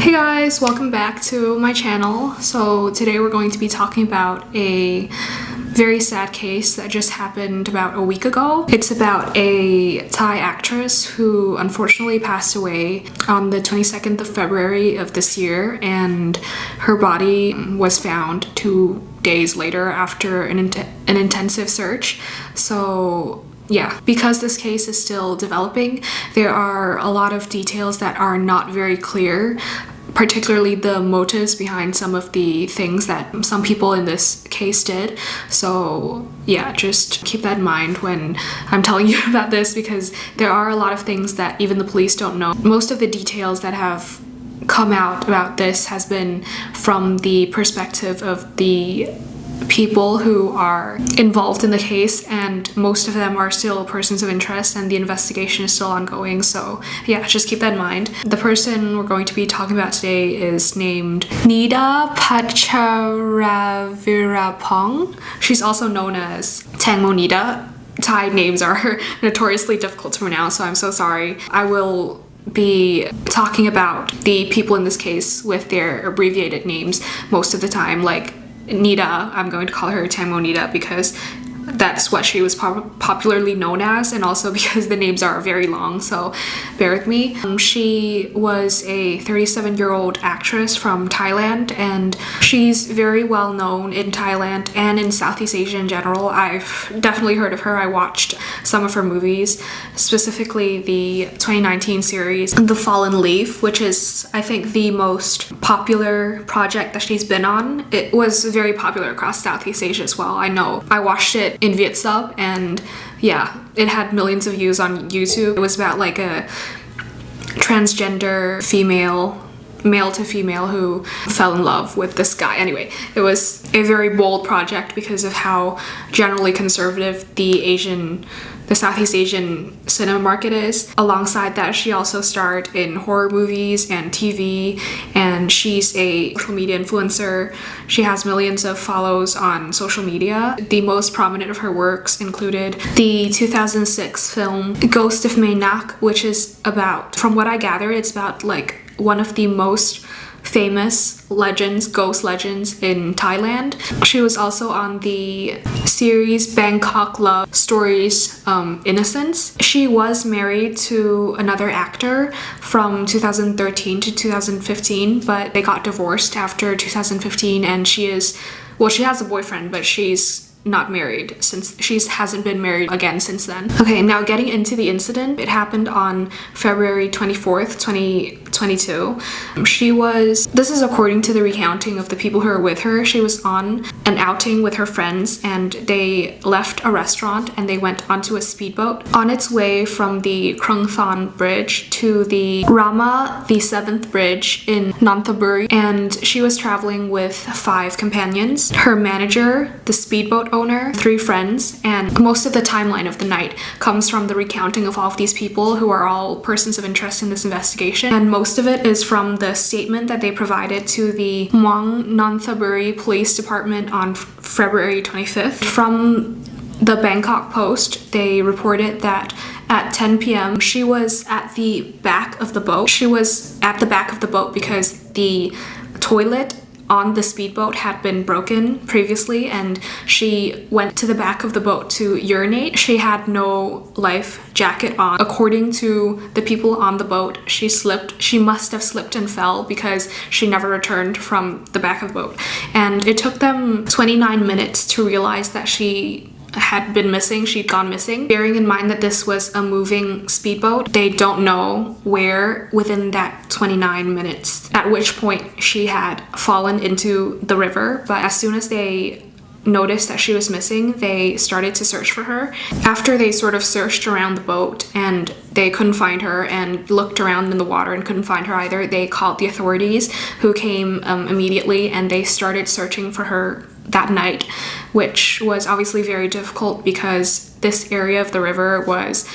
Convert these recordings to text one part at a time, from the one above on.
Hey guys, welcome back to my channel. So today we're going to be talking about a very sad case that just happened about a week ago. It's about a Thai actress who unfortunately passed away on the 22nd of February of this year, and her body was found 2 days later after an intensive search. So yeah, because this case is still developing, there are a lot of details that are not very clear, particularly the motives behind some of the things that some people in this case did. So yeah, just keep that in mind when I'm telling you about this, because there are a lot of things that even the police don't know. Most of the details that have come out about this has been from the perspective of the people who are involved in the case, and most of them are still persons of interest and the investigation is still ongoing. So yeah, just keep that in mind. The person we're going to be talking about today is named Nida Patcharaveerapong. She's also known as Tangmo Nida. Thai names are notoriously difficult to pronounce, so I'm so sorry. I will be talking about the people in this case with their abbreviated names most of the time, like Nida. I'm going to call her Tangmo Nida because that's what she was popularly known as, and also because the names are very long, so bear with me. She was a 37-year-old actress from Thailand, and she's very well known in Thailand and in Southeast Asia in general. I've definitely heard of her. I watched some of her movies, specifically the 2019 series The Fallen Leaf, which is, I think, the most popular project that she's been on. It was very popular across Southeast Asia as well. I know. I watched it in Vietsub, and yeah, it had millions of views on YouTube. It was about like a transgender male to female who fell in love with this guy. Anyway, it was a very bold project because of how generally conservative the Southeast Asian cinema market is. Alongside that, she also starred in horror movies and TV, and she's a social media influencer. She has millions of follows on social media. The most prominent of her works included the 2006 film Ghost of Mae Nak, which is about, from what I gather, it's about like one of the most famous ghost legends in Thailand. She was also on the series Bangkok Love Stories Innocence. She was married to another actor from 2013 to 2015, but they got divorced after 2015, and she has a boyfriend, but she's not married since hasn't been married again since then. Okay, now getting into the incident. It happened on February 24th, 2022. This is according to the recounting of the people who are with her. She was on an outing with her friends, and they left a restaurant and they went onto a speedboat on its way from the Krung Thon Bridge to the Rama the 7th Bridge in Nonthaburi, and she was traveling with 5 companions: her manager, the speedboat owner, 3 friends, and most of the timeline of the night comes from the recounting of all of these people who are all persons of interest in this investigation, and most of it is from the statement that they provided to the Muang Nonthaburi Police Department on February 25th. From the Bangkok Post, they reported that at 10 p.m. she was at the back of the boat. She was at the back of the boat because the toilet on the speedboat had been broken previously, and she went to the back of the boat to urinate. She had no life jacket on. According to the people on the boat, she must have slipped and fell because she never returned from the back of the boat. And it took them 29 minutes to realize that she had been missing. She'd gone missing. Bearing in mind that this was a moving speedboat, they don't know where within that 29 minutes, at which point she had fallen into the river. But as soon as they noticed that she was missing, they started to search for her. After they sort of searched around the boat and they couldn't find her, and looked around in the water and couldn't find her either, they called the authorities, who came immediately, and they started searching for her that night, which was obviously very difficult because this area of the river was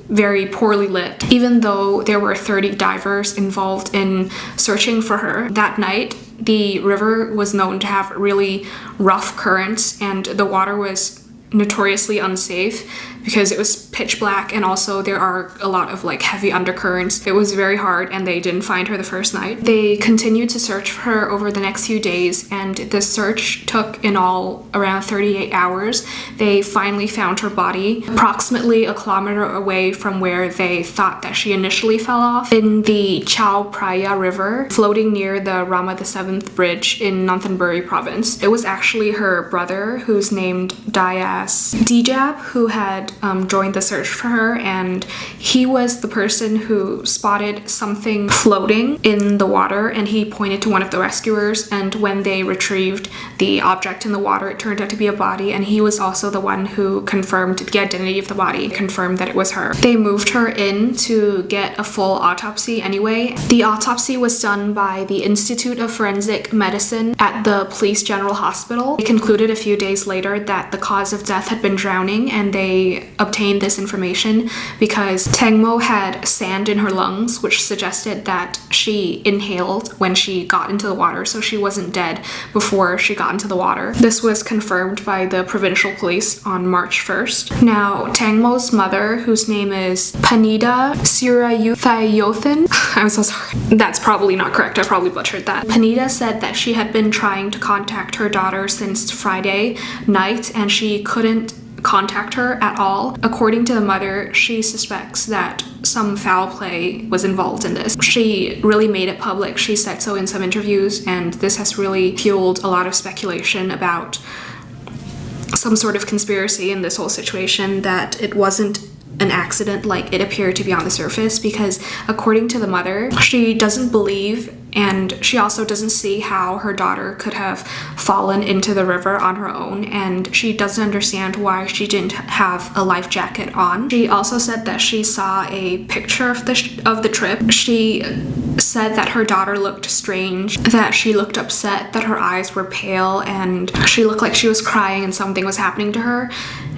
very poorly lit. Even though there were 30 divers involved in searching for her that night, the river was known to have really rough currents, and the water was notoriously unsafe because it was pitch black, and also there are a lot of like heavy undercurrents. It was very hard, and they didn't find her the first night. They continued to search for her over the next few days, and the search took in all around 38 hours. They finally found her body approximately a kilometer away from where they thought that she initially fell off, in the Chao Phraya River, floating near the Rama VII Bridge in Nonthaburi province. It was actually her brother, who's named Dias Dijab, who had joined the search for her, and he was the person who spotted something floating in the water, and he pointed to one of the rescuers, and when they retrieved the object in the water, it turned out to be a body, and he was also the one who confirmed the identity of the body, confirmed that it was her. They moved her in to get a full autopsy anyway. The autopsy was done by the Institute of Forensic Medicine at the Police General Hospital. They concluded a few days later that the cause of death had been drowning, and they obtained this information because Tangmo had sand in her lungs, which suggested that she inhaled when she got into the water, so she wasn't dead before she got into the water. This was confirmed by the provincial police on March 1st. Now, Tangmo's mother, whose name is Nida Patcharaveerapong, I'm so sorry. That's probably not correct. I probably butchered that. Nida said that she had been trying to contact her daughter since Friday night, and she couldn't contact her at all. According to the mother, she suspects that some foul play was involved in this. She really made it public. She said so in some interviews, and this has really fueled a lot of speculation about some sort of conspiracy in this whole situation, that it wasn't an accident like it appeared to be on the surface, because according to the mother, she doesn't believe, and she also doesn't see how her daughter could have fallen into the river on her own, and she doesn't understand why she didn't have a life jacket on. She also said that she saw a picture of the trip. She said that her daughter looked strange, that she looked upset, that her eyes were pale, and she looked like she was crying and something was happening to her.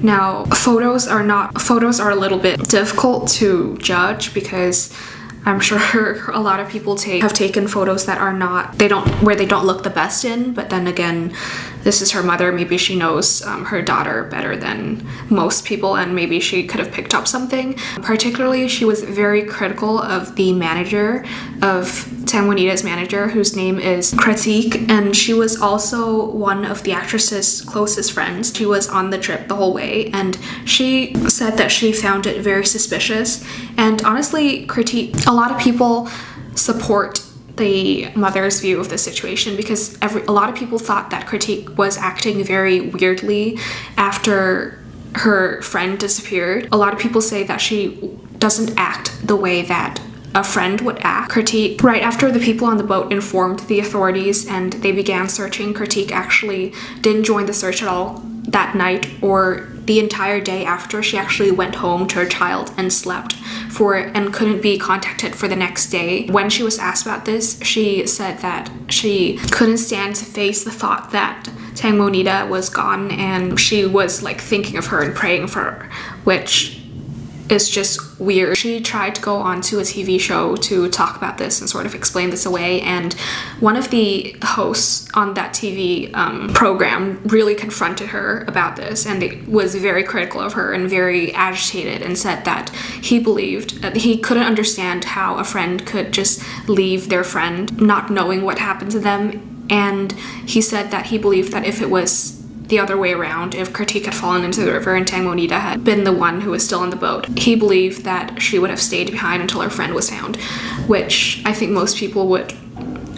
Now, photos are a little bit difficult to judge, because I'm sure a lot of people have taken photos that are not, where they don't look the best in, but then again, this is her mother. Maybe she knows her daughter better than most people, and maybe she could have picked up something. Particularly, she was very critical of the manager, of Tangmo Nida's manager, whose name is Kritik, and she was also one of the actress's closest friends. She was on the trip the whole way, and she said that she found it very suspicious. And honestly, Kritik, a lot of people support the mother's view of the situation, because a lot of people thought that Kritik was acting very weirdly after her friend disappeared. A lot of people say that she doesn't act the way that a friend would act. Kritik, right after the people on the boat informed the authorities and they began searching, Kritik actually didn't join the search at all that night or the entire day after. She actually went home to her child and slept for it and couldn't be contacted for the next day. When she was asked about this, she said that she couldn't stand to face the thought that Tangmo Nida was gone, and she was like thinking of her and praying for her, which is just weird. She tried to go onto a TV show to talk about this and sort of explain this away, and one of the hosts on that TV program really confronted her about this, and was very critical of her and very agitated, and said that he believed that he couldn't understand how a friend could just leave their friend not knowing what happened to them, and he said that he believed that if it was the other way around, if Kritik had fallen into the river and Tangmo Nida had been the one who was still on the boat, he believed that she would have stayed behind until her friend was found, which I think most people would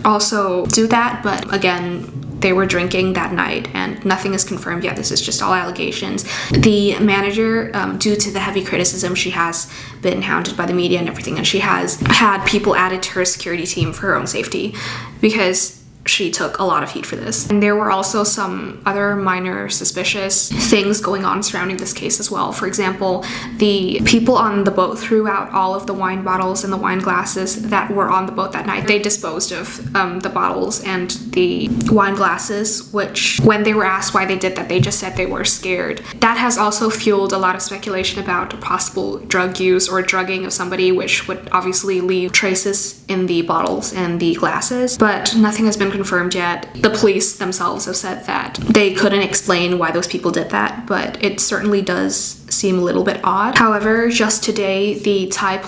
also do that, but again, they were drinking that night and nothing is confirmed yet. This is just all allegations. The manager, due to the heavy criticism, she has been hounded by the media and everything, and she has had people added to her security team for her own safety, because she took a lot of heat for this. And there were also some other minor suspicious things going on surrounding this case as well. For example, the people on the boat threw out all of the wine bottles and the wine glasses that were on the boat that night. They disposed of the bottles and the wine glasses, which when they were asked why they did that, they just said they were scared. That has also fueled a lot of speculation about possible drug use or drugging of somebody, which would obviously leave traces in the bottles and the glasses, but nothing has been confirmed yet. The police themselves have said that they couldn't explain why those people did that, but it certainly does seem a little bit odd. However, just today, the Thai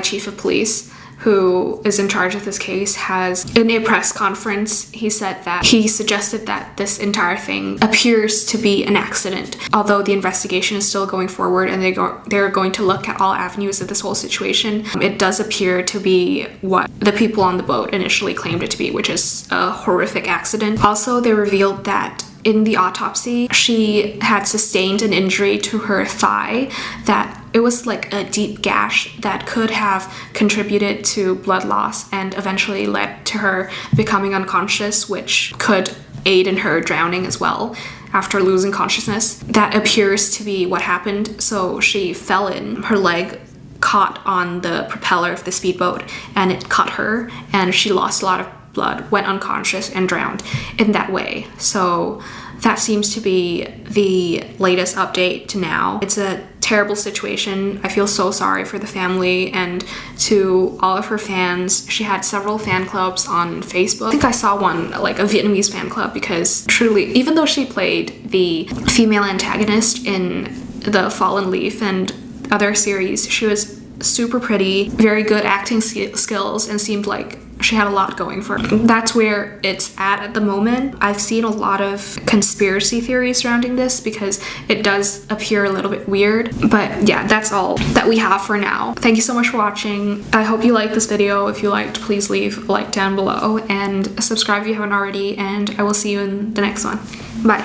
chief of police, who is in charge of this case, has, in a press conference, he suggested that this entire thing appears to be an accident, although the investigation is still going forward and they're going to look at all avenues of this whole situation. It does appear to be what the people on the boat initially claimed it to be, which is a horrific accident. Also, they revealed that in the autopsy, she had sustained an injury to her thigh, that it was like a deep gash that could have contributed to blood loss and eventually led to her becoming unconscious, which could aid in her drowning as well after losing consciousness. That appears to be what happened. So she fell in, her leg caught on the propeller of the speedboat and it cut her, and she lost a lot of blood, went unconscious, and drowned in that way. So that seems to be the latest update to now. It's a terrible situation. I feel so sorry for the family and to all of her fans. She had several fan clubs on Facebook. I think I saw one, like a Vietnamese fan club, because truly, even though she played the female antagonist in the Fallen Leaf and other series, she was super pretty, very good acting skills, and seemed like she had a lot going for her. That's where it's at the moment. I've seen a lot of conspiracy theories surrounding this because it does appear a little bit weird. But yeah, that's all that we have for now. Thank you so much for watching. I hope you liked this video. If you liked, please leave a like down below and subscribe if you haven't already, and I will see you in the next one. Bye.